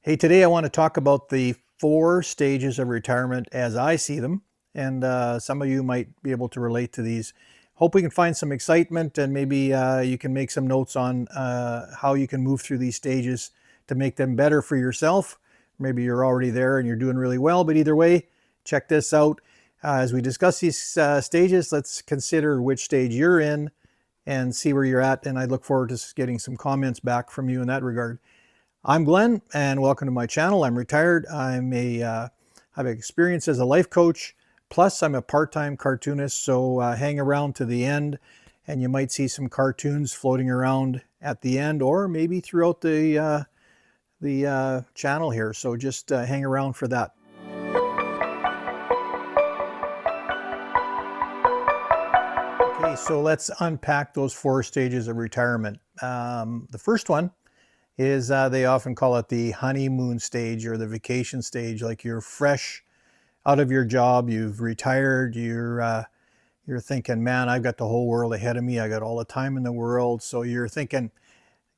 Hey, today I want to talk about the four stages of retirement as I see them. And some of you might be able to relate to these. Hope we can find some excitement and maybe you can make some notes on how you can move through these stages to make them better for yourself. Maybe you're already there and you're doing really well, but either way, check this out. As we discuss these stages, let's consider which stage you're in and see where you're at. And I look forward to getting some comments back from you in that regard. I'm Glenn, and welcome to my channel. I'm retired. Have experience as a life coach. Plus, I'm a part-time cartoonist, so hang around to the end, and you might see some cartoons floating around at the end, or maybe throughout the channel here. So just hang around for that. Okay, so let's unpack those four stages of retirement. The first one is they often call it the honeymoon stage or the vacation stage. Like you're fresh out of your job, you've retired, you're thinking, man, I've got the whole world ahead of me. I got all the time in the world. So you're thinking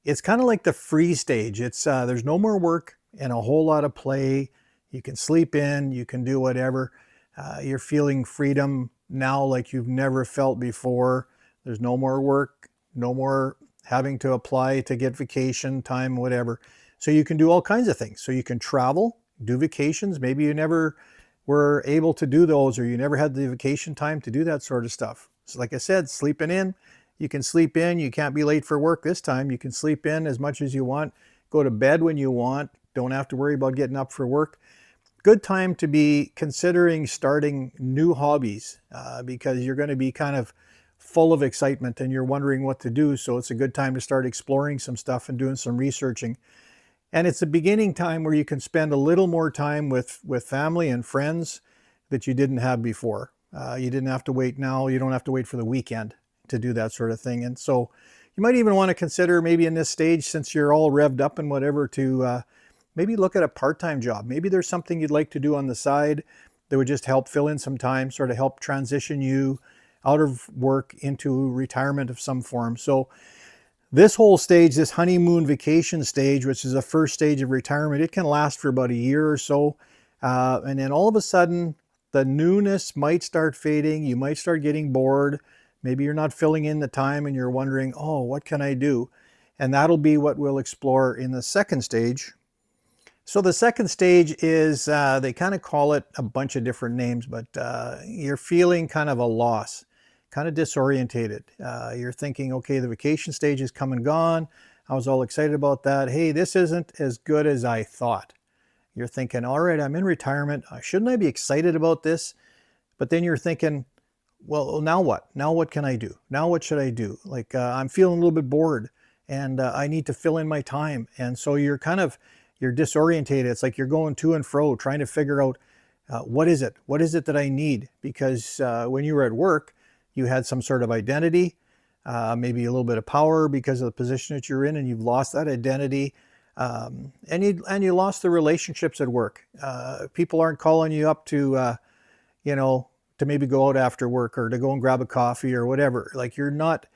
it's kind of like the free stage. It's there's no more work and a whole lot of play. You can sleep in, you can do whatever. You're feeling freedom now like you've never felt before. There's no more work, no more having to apply to get vacation time, whatever. So you can do all kinds of things. So you can travel, do vacations. Maybe you never were able to do those, or you never had the vacation time to do that sort of stuff. So like I said, sleeping in, you can sleep in. You can't be late for work this time. You can sleep in as much as you want, go to bed when you want, don't have to worry about getting up for work. Good time to be considering starting new hobbies because you're going to be kind of full of excitement and you're wondering what to do. So it's a good time to start exploring some stuff and doing some researching. And it's a beginning time where you can spend a little more time with family and friends that you didn't have before. You didn't have to wait now. You don't have to wait for the weekend to do that sort of thing. And so you might even want to consider maybe in this stage, since you're all revved up and whatever, to maybe look at a part-time job. Maybe there's something you'd like to do on the side that would just help fill in some time, sort of help transition you out of work into retirement of some form. So this whole stage, this honeymoon vacation stage, which is the first stage of retirement, it can last for about a year or so. And then all of a sudden, the newness might start fading. You might start getting bored. Maybe you're not filling in the time and you're wondering, oh, what can I do? And that'll be what we'll explore in the second stage. So the second stage is, they kind of call it a bunch of different names, but you're feeling kind of a loss, kind of disorientated. You're thinking, okay, the vacation stage is come and gone. I was all excited about that. Hey, this isn't as good as I thought. You're thinking, all right, I'm in retirement. Shouldn't I be excited about this? But then you're thinking, well, now what? Now what can I do? Now what should I do? Like I'm feeling a little bit bored and I need to fill in my time. And so you're disorientated. It's like you're going to and fro trying to figure out what is it? What is it that I need? Because when you were at work, you had some sort of identity, maybe a little bit of power because of the position that you're in, and you've lost that identity. And you lost the relationships at work. People aren't calling you up to, to maybe go out after work or to go and grab a coffee or whatever. Like you're not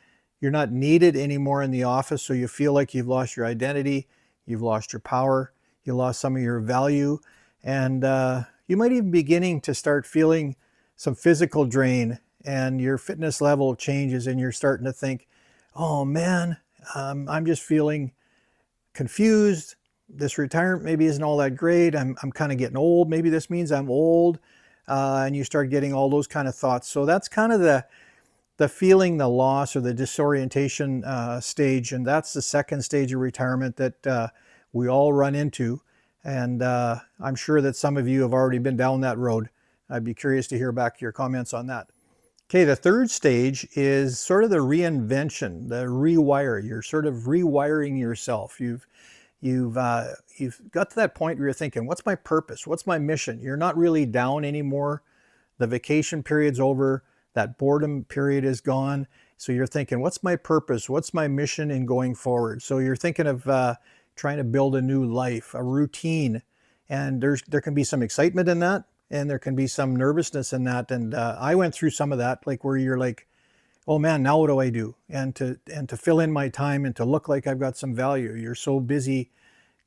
needed anymore in the office. So you feel like you've lost your identity. You've lost your power, you lost some of your value, and you might even be beginning to start feeling some physical drain and your fitness level changes and you're starting to think, oh man, I'm just feeling confused. This retirement maybe isn't all that great. I'm kind of getting old. Maybe this means I'm old. And you start getting all those kind of thoughts. So that's kind of the feeling, the loss or the disorientation stage. And that's the second stage of retirement that we all run into. And I'm sure that some of you have already been down that road. I'd be curious to hear back your comments on that. Okay, the third stage is sort of the reinvention, the rewire. You're sort of rewiring yourself. You've got to that point where you're thinking, what's my purpose? What's my mission? You're not really down anymore. The vacation period's over. That boredom period is gone. So you're thinking, what's my purpose? What's my mission in going forward? So you're thinking of trying to build a new life, a routine. And there can be some excitement in that, and there can be some nervousness in that. And I went through some of that, like where you're like, oh man, now what do I do? And to fill in my time and to look like I've got some value. You're so busy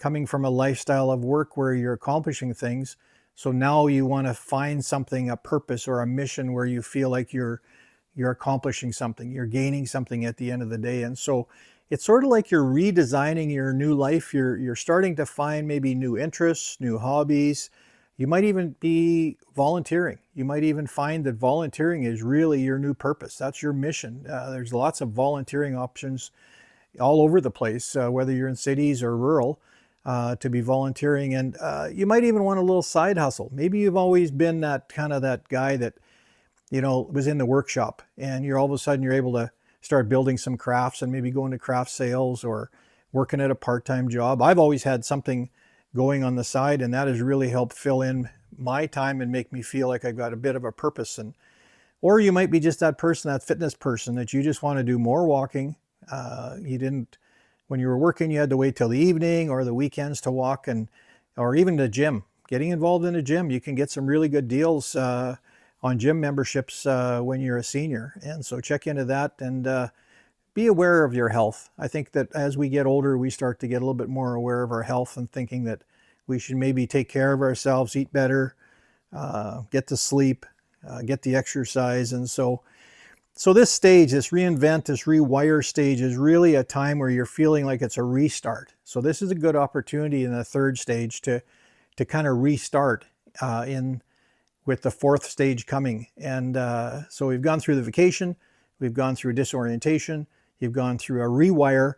coming from a lifestyle of work where you're accomplishing things. So now you want to find something, a purpose or a mission where you feel like you're accomplishing something, you're gaining something at the end of the day. And so it's sort of like you're redesigning your new life. You're starting to find maybe new interests, new hobbies. You might even be volunteering. You might even find that volunteering is really your new purpose. That's your mission. There's lots of volunteering options all over the place, whether you're in cities or rural, to be volunteering. And you might even want a little side hustle. Maybe you've always been that kind of that guy that, was in the workshop, and all of a sudden you're able to start building some crafts and maybe going to craft sales or working at a part-time job. I've always had something going on the side, and that has really helped fill in my time and make me feel like I've got a bit of a purpose. Or you might be just that person, that fitness person, that you just want to do more walking. When you were working, you had to wait till the evening or the weekends to walk, or even the gym. Getting involved in a gym, you can get some really good deals on gym memberships when you're a senior. And so check into that, and be aware of your health. I think that as we get older, we start to get a little bit more aware of our health and thinking that we should maybe take care of ourselves, eat better, get to sleep, get the exercise. And so this stage, this reinvent, this rewire stage, is really a time where you're feeling like it's a restart. So this is a good opportunity in the third stage to kind of restart with the fourth stage coming. And so we've gone through the vacation, we've gone through disorientation, you've gone through a rewire,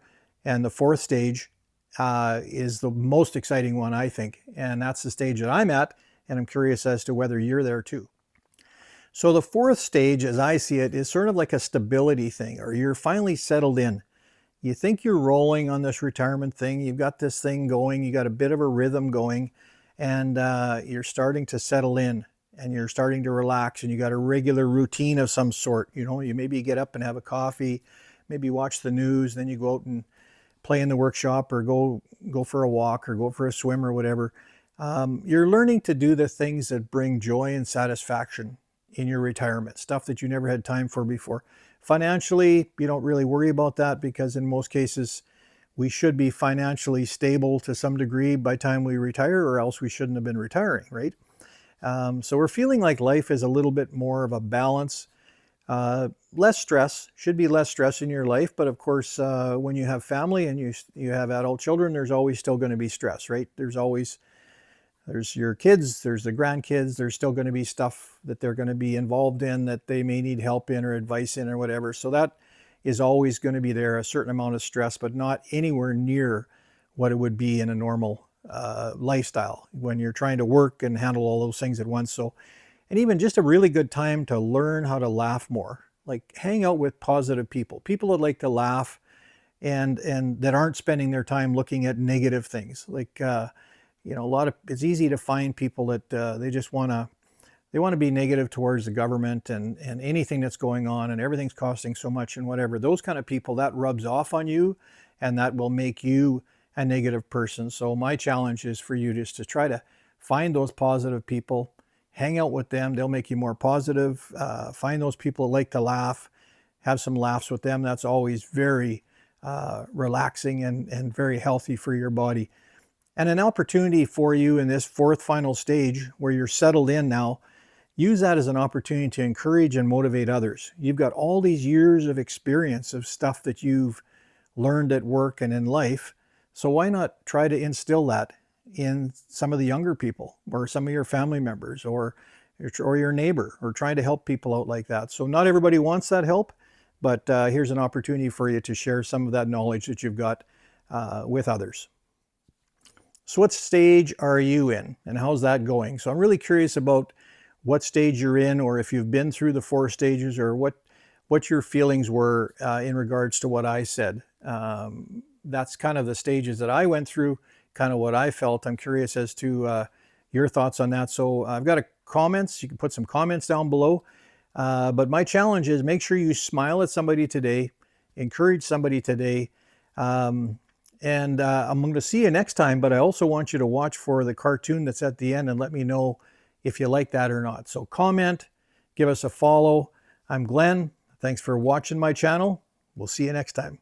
and the fourth stage is the most exciting one, I think. And that's the stage that I'm at, and I'm curious as to whether you're there too. So the fourth stage, as I see it, is sort of like a stability thing, or you're finally settled in. You think you're rolling on this retirement thing, you've got this thing going, you got a bit of a rhythm going, and you're starting to settle in. And you're starting to relax, and you got a regular routine of some sort. You maybe get up and have a coffee, maybe watch the news, then you go out and play in the workshop, or go for a walk, or go for a swim, or whatever. You're learning to do the things that bring joy and satisfaction in your retirement, stuff that you never had time for before. Financially, you don't really worry about that, because in most cases, we should be financially stable to some degree by the time we retire, or else we shouldn't have been retiring, right? So we're feeling like life is a little bit more of a balance, less stress, should be less stress in your life. But of course, when you have family and you have adult children, there's always still going to be stress, right? There's your kids, there's the grandkids, there's still going to be stuff that they're going to be involved in that they may need help in or advice in or whatever. So that is always going to be there, a certain amount of stress, but not anywhere near what it would be in a normal lifestyle when you're trying to work and handle all those things at once. So, and even just a really good time to learn how to laugh more, like hang out with positive people that like to laugh, and that aren't spending their time looking at negative things. Like, it's easy to find people that they just want to be negative towards the government and anything that's going on, and everything's costing so much and whatever. Those kind of people, that rubs off on you, and that will make you a negative person. So my challenge is for you just to try to find those positive people, hang out with them. They'll make you more positive. Find those people that like to laugh, have some laughs with them. That's always very relaxing and very healthy for your body. And an opportunity for you in this fourth final stage where you're settled in now, use that as an opportunity to encourage and motivate others. You've got all these years of experience of stuff that you've learned at work and in life. So why not try to instill that in some of the younger people, or some of your family members, or your neighbor, or try to help people out like that. So not everybody wants that help, but here's an opportunity for you to share some of that knowledge that you've got with others. So what stage are you in, and how's that going? So I'm really curious about what stage you're in, or if you've been through the 4 stages, or what your feelings were in regards to what I said. That's kind of the stages that I went through, kind of what I felt. I'm curious as to your thoughts on that. So I've got comments. You can put some comments down below. But my challenge is, make sure you smile at somebody today, encourage somebody today. And I'm going to see you next time, but I also want you to watch for the cartoon that's at the end and let me know if you like that or not. So comment, give us a follow. I'm Glenn. Thanks for watching my channel. We'll see you next time.